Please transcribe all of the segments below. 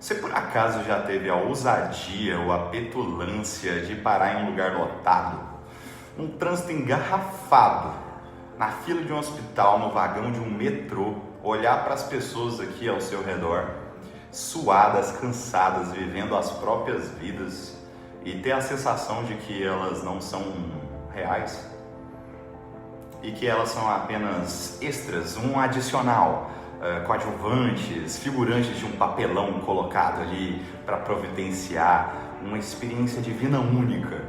Você por acaso já teve a ousadia ou a petulância de parar em um lugar lotado, num trânsito engarrafado, na fila de um hospital, no vagão de um metrô, olhar para as pessoas aqui ao seu redor, suadas, cansadas, vivendo as próprias vidas e ter a sensação de que elas não são reais e que elas são apenas extras, um adicional, coadjuvantes, figurantes de um papelão colocado ali para providenciar uma experiência divina única,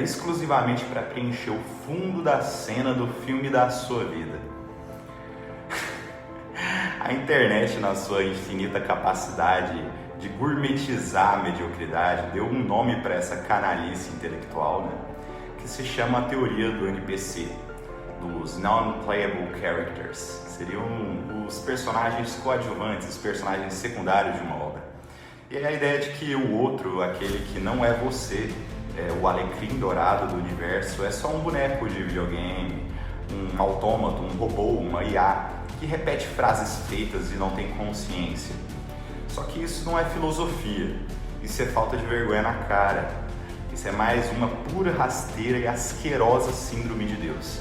exclusivamente para preencher o fundo da cena do filme da sua vida. A internet, na sua infinita capacidade de gourmetizar a mediocridade, deu um nome para essa canalice intelectual, né? Que se chama a teoria do NPC, dos Non-Playable Characters. Seriam os personagens coadjuvantes, os personagens secundários de uma obra. E é a ideia de que o outro, aquele que não é você, o alecrim dourado do universo, é só um boneco de videogame, um autômato, um robô, uma IA, que repete frases feitas e não tem consciência. Só que isso não é filosofia, isso é falta de vergonha na cara. Isso é mais uma pura rasteira e asquerosa síndrome de Deus.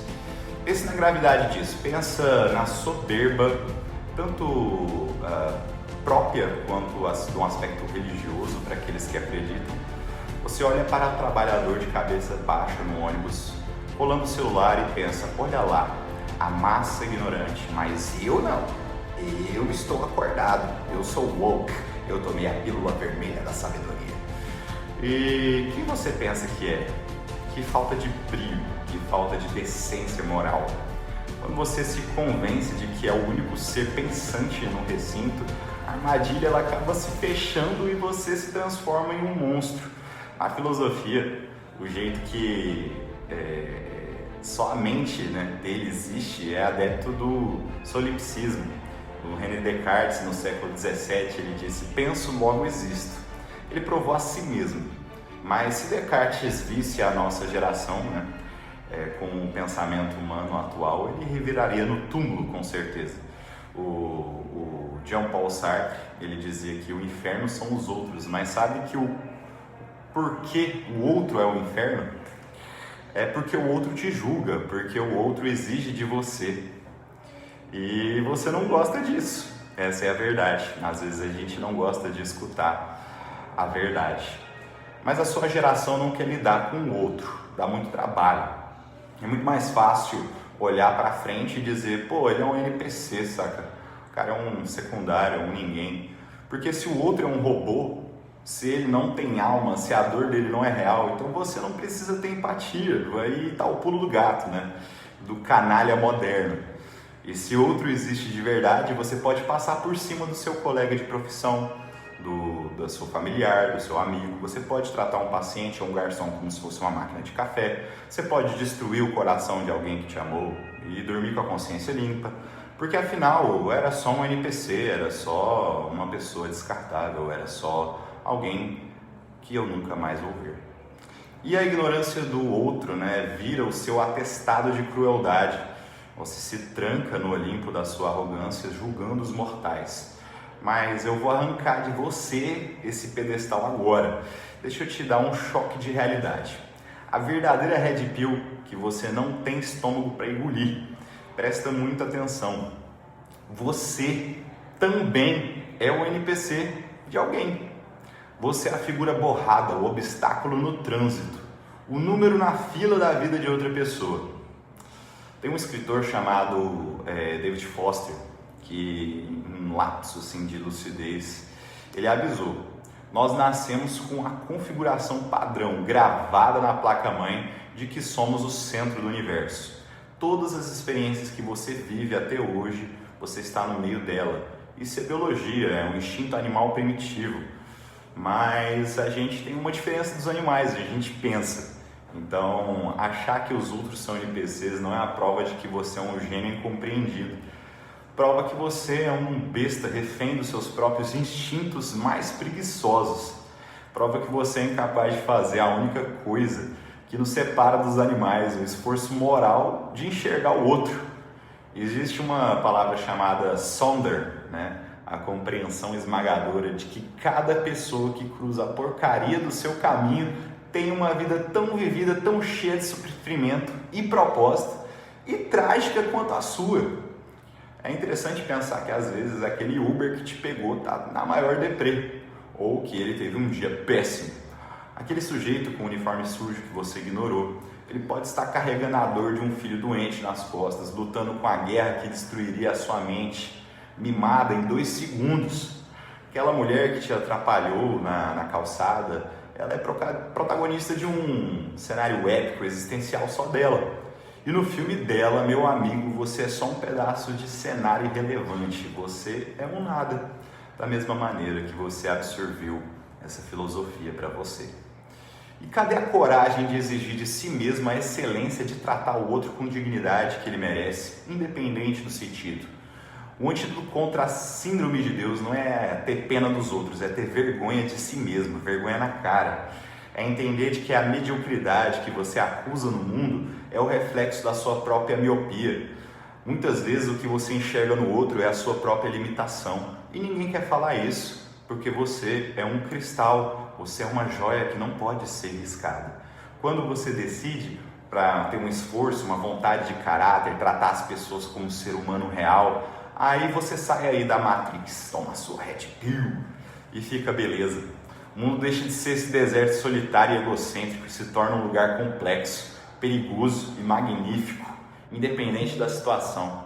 Pense na gravidade disso, pensa na soberba, tanto própria quanto de um aspecto religioso para aqueles que acreditam. Você olha para o trabalhador de cabeça baixa no ônibus, rolando o celular e pensa, olha lá, a massa ignorante, mas eu não, eu estou acordado, eu sou woke, eu tomei a pílula vermelha da sabedoria. E quem você pensa que é? Que falta de brilho, que falta de decência moral. Quando você se convence de que é o único ser pensante no recinto, a armadilha ela acaba se fechando e você se transforma em um monstro. A filosofia, o jeito que só a mente dele existe, é adepto do solipsismo. O René Descartes, no século XVII, ele disse, penso, logo existo. Ele provou a si mesmo. Mas se Descartes visse a nossa geração com o pensamento humano atual, ele reviraria no túmulo, com certeza. O Jean-Paul Sartre, ele dizia que o inferno são os outros, mas sabe que o porquê o outro é o inferno? É porque o outro te julga, porque o outro exige de você. E você não gosta disso, essa é a verdade. Às vezes a gente não gosta de escutar a verdade. Mas a sua geração não quer lidar com o outro, dá muito trabalho. É muito mais fácil olhar para frente e dizer, pô, ele é um NPC, saca? O cara é um secundário, um ninguém. Porque se o outro é um robô, se ele não tem alma, se a dor dele não é real, então você não precisa ter empatia. Aí tá o pulo do gato, do canalha moderno. E se outro existe de verdade, você pode passar por cima do seu colega de profissão, do seu familiar, do seu amigo. Você pode tratar um paciente ou um garçom como se fosse uma máquina de café. Você pode destruir o coração de alguém que te amou e dormir com a consciência limpa. Porque afinal, era só um NPC, era só uma pessoa descartável, era só alguém que eu nunca mais vou ver. E a ignorância do outro, vira o seu atestado de crueldade. Você se tranca no Olimpo da sua arrogância, julgando os mortais. Mas eu vou arrancar de você esse pedestal agora. Deixa eu te dar um choque de realidade. A verdadeira Red Pill que você não tem estômago para engolir. Presta muita atenção. Você também é o NPC de alguém. Você é a figura borrada, o obstáculo no trânsito, o número na fila da vida de outra pessoa. Tem um escritor chamado David Foster, que em um lapso de lucidez, ele avisou, nós nascemos com a configuração padrão gravada na placa-mãe de que somos o centro do universo. Todas as experiências que você vive até hoje, você está no meio dela. Isso é biologia, é um instinto animal primitivo, mas a gente tem uma diferença dos animais, a gente pensa. Então, achar que os outros são NPCs não é a prova de que você é um gênio incompreendido. Prova que você é um besta refém dos seus próprios instintos mais preguiçosos. Prova que você é incapaz de fazer a única coisa que nos separa dos animais, o esforço moral de enxergar o outro. Existe uma palavra chamada Sonder, a compreensão esmagadora de que cada pessoa que cruza a porcaria do seu caminho tem uma vida tão vivida, tão cheia de sofrimento e propósito e trágica quanto a sua. É interessante pensar que às vezes aquele Uber que te pegou está na maior deprê, ou que ele teve um dia péssimo. Aquele sujeito com o uniforme sujo que você ignorou, ele pode estar carregando a dor de um filho doente nas costas, lutando com a guerra que destruiria a sua mente, mimada em 2 segundos. Aquela mulher que te atrapalhou na calçada, ela é protagonista de um cenário épico, existencial só dela. E no filme dela, meu amigo, você é só um pedaço de cenário irrelevante, você é um nada. Da mesma maneira que você absorveu essa filosofia para você. E cadê a coragem de exigir de si mesmo a excelência de tratar o outro com dignidade que ele merece, independente do sentido? O antídoto contra a síndrome de Deus não é ter pena dos outros, é ter vergonha de si mesmo, vergonha na cara. É entender de que a mediocridade que você acusa no mundo é o reflexo da sua própria miopia. Muitas vezes o que você enxerga no outro é a sua própria limitação. E ninguém quer falar isso, porque você é um cristal, você é uma joia que não pode ser riscada. Quando você decide para ter um esforço, uma vontade de caráter, tratar as pessoas como um ser humano real, aí você sai aí da Matrix, toma a sua Red Pill e fica beleza. O mundo deixa de ser esse deserto solitário e egocêntrico e se torna um lugar complexo, perigoso e magnífico, independente da situação.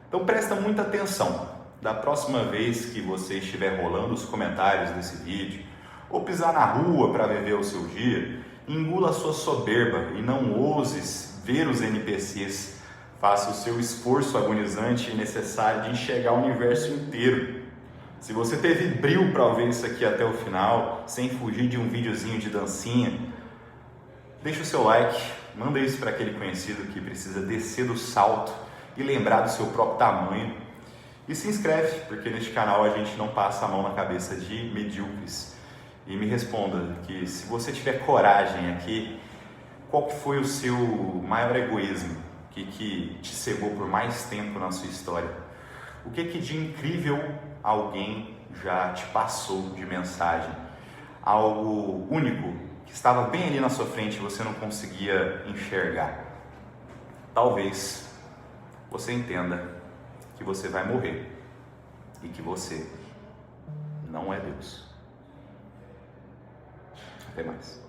Então presta muita atenção. Da próxima vez que você estiver rolando os comentários desse vídeo, ou pisar na rua para viver o seu dia, engula a sua soberba e não ouses ver os NPCs. Faça o seu esforço agonizante e necessário de enxergar o universo inteiro. Se você teve brio para ver isso aqui até o final, sem fugir de um videozinho de dancinha, deixa o seu like, manda isso para aquele conhecido que precisa descer do salto e lembrar do seu próprio tamanho. E se inscreve, porque neste canal a gente não passa a mão na cabeça de medíocres. E me responda que se você tiver coragem aqui, qual que foi o seu maior egoísmo que te cegou por mais tempo na sua história? O que de incrível alguém já te passou de mensagem? Algo único que estava bem ali na sua frente e você não conseguia enxergar. Talvez você entenda que você vai morrer e que você não é Deus. Até mais.